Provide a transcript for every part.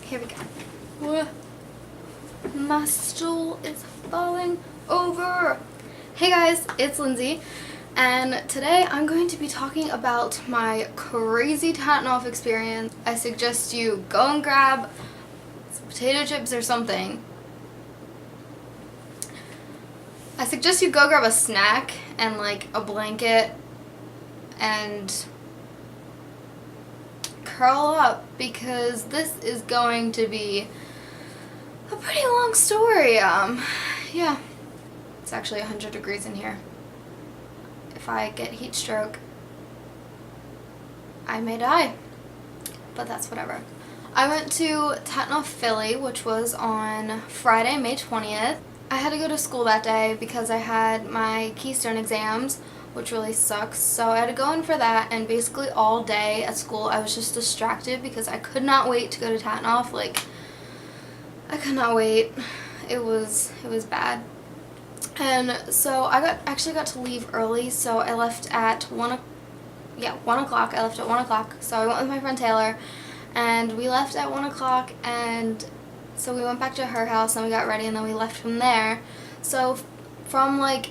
here we go. My stool is falling over. Hey guys, it's Lindsay, and today I'm going to be talking about my crazy Tatinof experience. I suggest you go and grab some potato chips or something. I suggest you go grab a snack and like a blanket and curl up, because this is going to be a pretty long story. Yeah, it's actually 100 degrees in here. If I get heat stroke, I may die, but that's whatever. I went to Tatinof, Philly, which was on Friday, May 20th. I had to go to school that day because I had my Keystone exams, which really sucks. So I had to go in for that, and basically all day at school I was just distracted because I could not wait to go to Tatinof. Like, I could not wait. It was bad. And so I actually got to leave early, so I left at 1 o'clock. I left at 1 o'clock. So I went with my friend Taylor, and we left at 1 o'clock, and so we went back to her house and we got ready, and then we left from there. So from like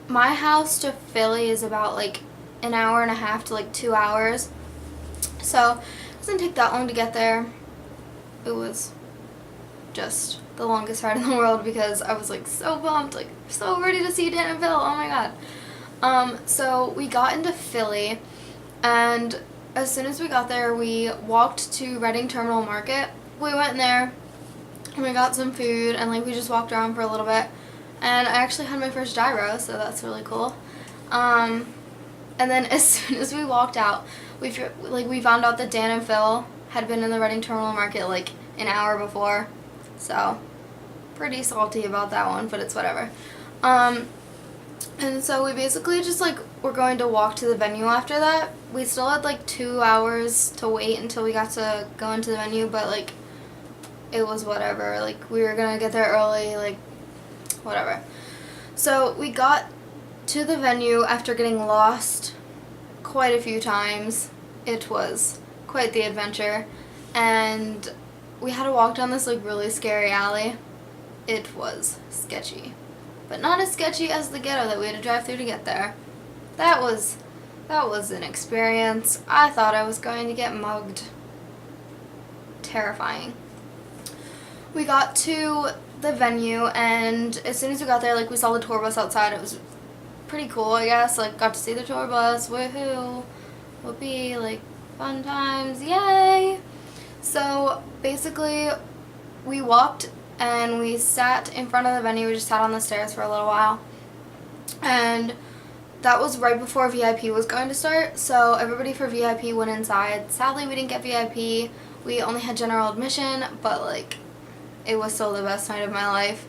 my house to Philly is about like an hour and a half to like 2 hours. So it doesn't take that long to get there. It was just the longest ride in the world because I was like so pumped, like so ready to see Dan and Phil. Oh my god. So we got into Philly, and as soon as we got there we walked to Reading Terminal Market. We went in there and we got some food, and like we just walked around for a little bit, and I actually had my first gyro, so that's really cool. And then as soon as we walked out, we found out that Dan and Phil had been in the Reading Terminal Market like an hour before, so pretty salty about that one, but it's whatever. And so we basically just like were going to walk to the venue after that. We still had like 2 hours to wait until we got to go into the venue, but like it was whatever. Like, we were gonna get there early, like whatever. So we got to the venue after getting lost quite a few times. It was quite the adventure, and we had to walk down this like really scary alley. It was sketchy, but not as sketchy as the ghetto that we had to drive through to get there. That was an experience. I thought I was going to get mugged. Terrifying. We got to the venue, and as soon as we got there, like, we saw the tour bus outside. It was pretty cool, I guess. Like, got to see the tour bus. Woohoo! Whoopee! Like, fun times. Yay! So basically, we walked and we sat in front of the venue. We just sat on the stairs for a little while, and that was right before VIP was going to start. So everybody for VIP went inside. Sadly, we didn't get VIP. We only had general admission, but like, it was still the best night of my life.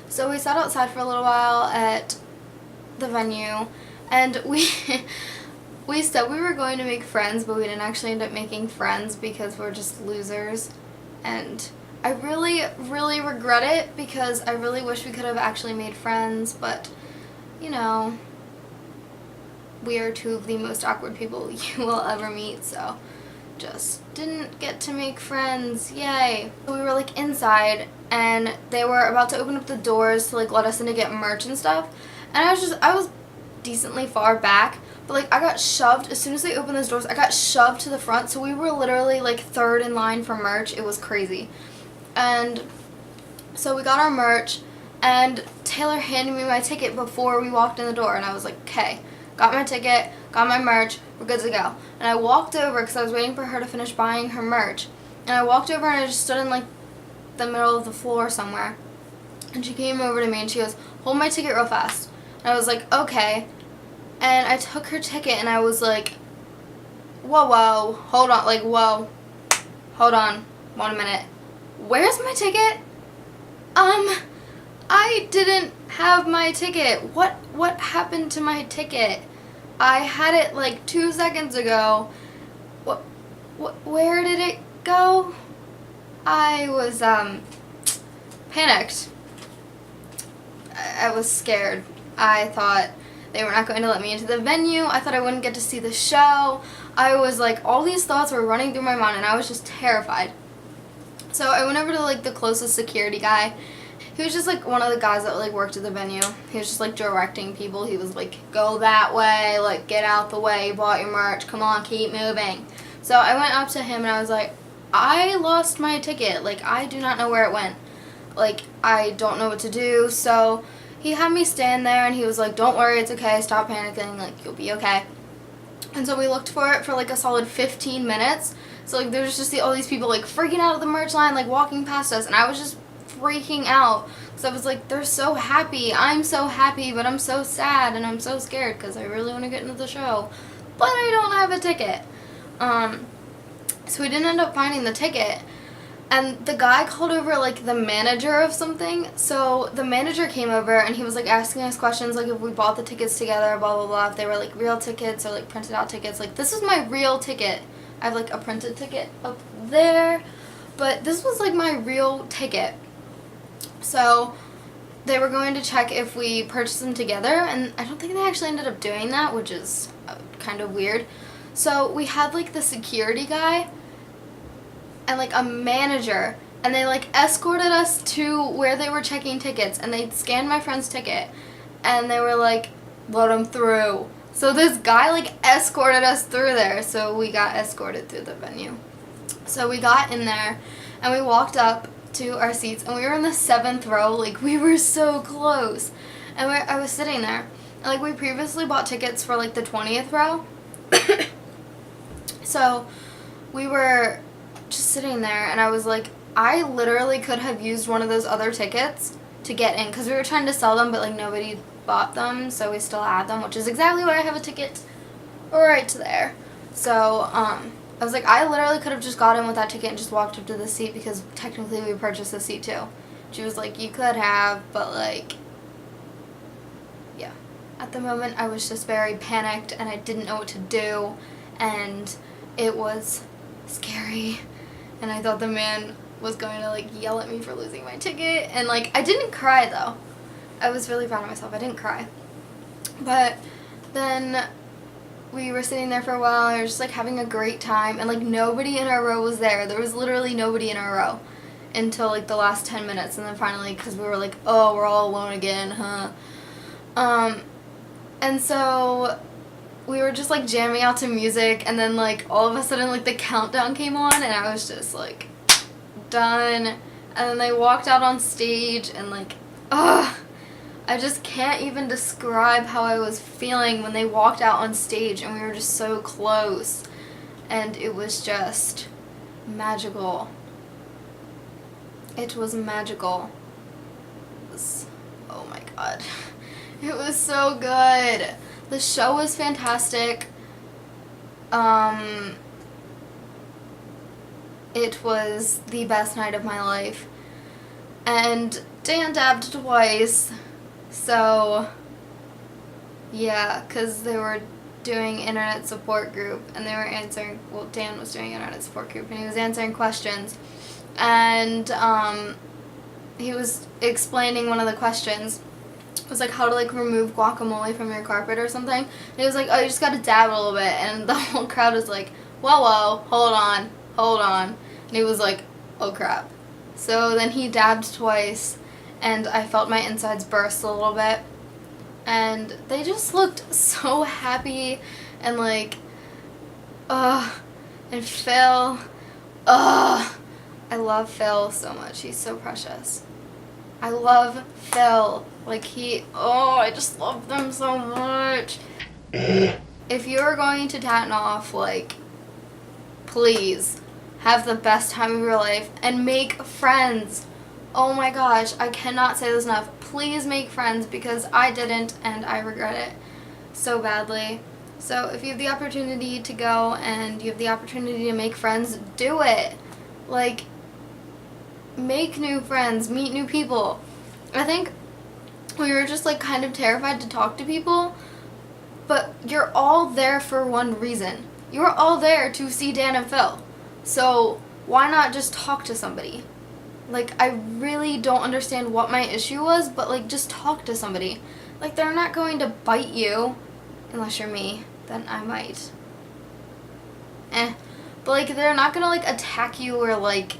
So we sat outside for a little while at the venue, and we said we were going to make friends, but we didn't actually end up making friends because we're just losers. And I really, really regret it because I really wish we could have actually made friends, but you know, we are two of the most awkward people you will ever meet, so just didn't get to make friends. Yay. We were like inside, and they were about to open up the doors to like let us in to get merch and stuff, and I was decently far back, but like I got shoved. As soon as they opened those doors, I got shoved to the front, so we were literally like third in line for merch. It was crazy. And so we got our merch, and Taylor handed me my ticket before we walked in the door, and I was like, okay, got my ticket, got my merch, we're good to go. And I walked over because I was waiting for her to finish buying her merch. And I walked over and I just stood in like the middle of the floor somewhere. And she came over to me and she goes, hold my ticket real fast. And I was like, okay. And I took her ticket and I was like, whoa, hold on, like, whoa, hold on, 1 minute. Where's my ticket? I didn't have my ticket. What happened to my ticket? I had it like 2 seconds ago. Where did it go? I was panicked. I was scared. I thought they were not going to let me into the venue. I thought I wouldn't get to see the show. I was like, all these thoughts were running through my mind, and I was just terrified. So I went over to like the closest security guy. He was just like one of the guys that like worked at the venue. He was just like directing people. He was like, go that way, like get out the way, you bought your merch, come on, keep moving. So I went up to him and I was like, I lost my ticket. Like, I do not know where it went. Like, I don't know what to do. So he had me stand there and he was like, don't worry, it's okay, stop panicking, like, you'll be okay. And so we looked for it for like a solid 15 minutes. So like there was just all these people like freaking out at the merch line, like walking past us, and I was just freaking out. So I was like, they're so happy, I'm so happy, but I'm so sad and I'm so scared because I really want to get into the show, but I don't have a ticket. So we didn't end up finding the ticket. And the guy called over, like, the manager of something. So the manager came over, and he was, like, asking us questions, like, if we bought the tickets together, blah, blah, blah. If they were, like, real tickets or, like, printed out tickets. Like, this is my real ticket. I have, like, a printed ticket up there. But this was, like, my real ticket. So they were going to check if we purchased them together. And I don't think they actually ended up doing that, which is kind of weird. So we had, like, the security guy and like a manager, and they like escorted us to where they were checking tickets, and they scanned my friend's ticket and they were like, let him through. So this guy like escorted us through there, so we got escorted through the venue. So we got in there and we walked up to our seats, and we were in the 7th row. Like, we were so close, and I was sitting there, and like we previously bought tickets for like the 20th row. So we were just sitting there, and I was like, I literally could have used one of those other tickets to get in, because we were trying to sell them, but like nobody bought them, so we still had them, which is exactly why I have a ticket right there. So I was like, I literally could have just got in with that ticket and just walked up to the seat, because technically we purchased the seat too. She was like, you could have, but like, yeah. At the moment I was just very panicked and I didn't know what to do, and it was scary. And I thought the man was going to, like, yell at me for losing my ticket. And, like, I didn't cry, though. I was really proud of myself. I didn't cry. But then we were sitting there for a while, and we were just, like, having a great time. And, like, nobody in our row was there. There was literally nobody in our row until, like, the last 10 minutes. And then finally, because we were like, oh, we're all alone again, huh? And so we were just like jamming out to music, and then like all of a sudden like the countdown came on, and I was just like done. And then they walked out on stage, and like, I just can't even describe how I was feeling when they walked out on stage, and we were just so close, and it was just magical. It was magical. It was, oh my god. It was so good. The show was fantastic. It was the best night of my life. And Dan dabbed twice. So, yeah, because they were doing internet support group, and they were answering, well, Dan was doing internet support group, and he was answering questions. And he was explaining one of the questions. It was like how to like remove guacamole from your carpet or something. And he was like, oh, you just gotta dab a little bit. And the whole crowd was like, whoa, hold on. And he was like, oh crap. So then he dabbed twice, and I felt my insides burst a little bit. And they just looked so happy, and like, and Phil, I love Phil so much. He's so precious. I love Phil. Like, I just love them so much. If you're going to Tatinof, like, please have the best time of your life and make friends. Oh my gosh, I cannot say this enough. Please make friends, because I didn't, and I regret it so badly. So if you have the opportunity to go and you have the opportunity to make friends, do it. Like, make new friends, meet new people. I think we were just like kind of terrified to talk to people, but you're all there for one reason. You're all there to see Dan and Phil. So why not just talk to somebody? Like, I really don't understand what my issue was, but like, just talk to somebody. Like, they're not going to bite you, unless you're me, then I might. But like, they're not gonna like attack you or like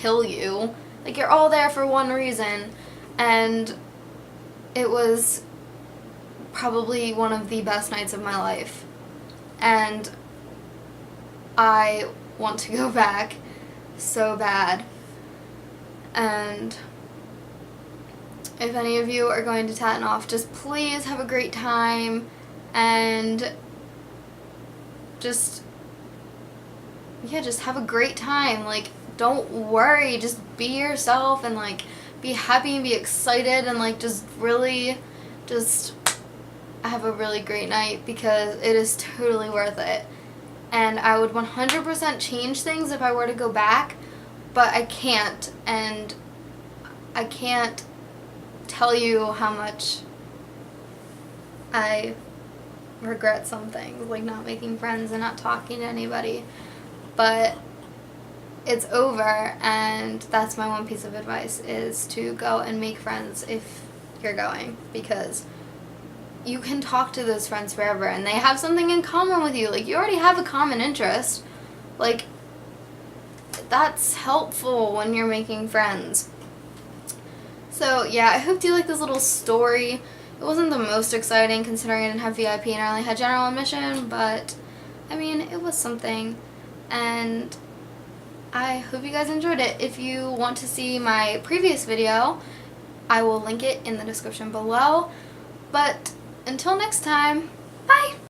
kill you. Like, you're all there for one reason. And it was probably one of the best nights of my life. And I want to go back so bad. And if any of you are going to Tatinof, just please have a great time, and just have a great time. Like, don't worry, just be yourself, and like be happy and be excited, and like just really just have a really great night, because it is totally worth it. And I would 100% change things if I were to go back, but I can't, and I can't tell you how much I regret some things, like not making friends and not talking to anybody. But it's over, and that's my one piece of advice, is to go and make friends if you're going, because you can talk to those friends forever, and they have something in common with you. Like, you already have a common interest. Like, that's helpful when you're making friends. So yeah, I hope you like this little story. It wasn't the most exciting considering I didn't have VIP and I only had general admission, but I mean, it was something, and I hope you guys enjoyed it. If you want to see my previous video, I will link it in the description below. But until next time, bye!